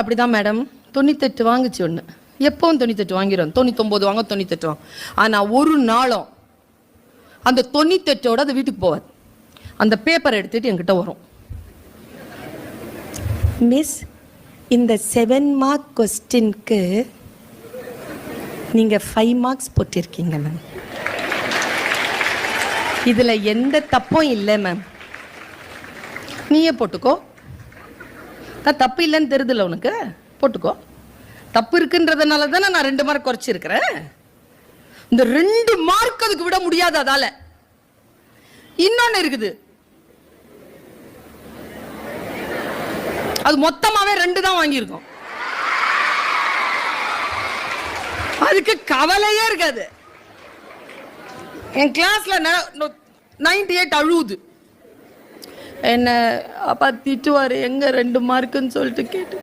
அப்படிதான் மேடம் 98 வாங்குச்சு ஒன்று. எப்பவும் 98 வாங்கிடும், 99 வாங்க 98 வாங்க. ஆனால் ஒரு நாளும் அந்த 98ஓட அது வீட்டுக்கு போவாது. அந்த பேப்பர் எடுத்துட்டு என்கிட்ட வரும். மிஸ், இந்த 7 மார்க் கொஸ்டின்க்கு நீங்கள் 5 மார்க்ஸ் போட்டிருக்கீங்க மேம். இதில் எந்த தப்பும் இல்லை மேம், நீயே போட்டுக்கோ. தப்பு இல்லைன்னு தெரியுதுல்ல உனக்கு, போட்டுக்கோ. தப்பு இருக்குன்றதுனால தானே நான் 2 மார்க் குறைச்சிருக்கிறேன். இந்த 2 மார்க் அதுக்கு விட முடியாது. அதால இன்னொன்னு இருக்குது, அது மொத்தமாவே 2 தான் வாங்கியிருக்கோம். அதுக்கு கவலையே இருக்காது. என் கிளாஸ்ல 98 அழுவுது. என்ன அப்பா திட்டுவாரு, எங்க 2 மார்க்குன்னு சொல்லிட்டு கேட்டு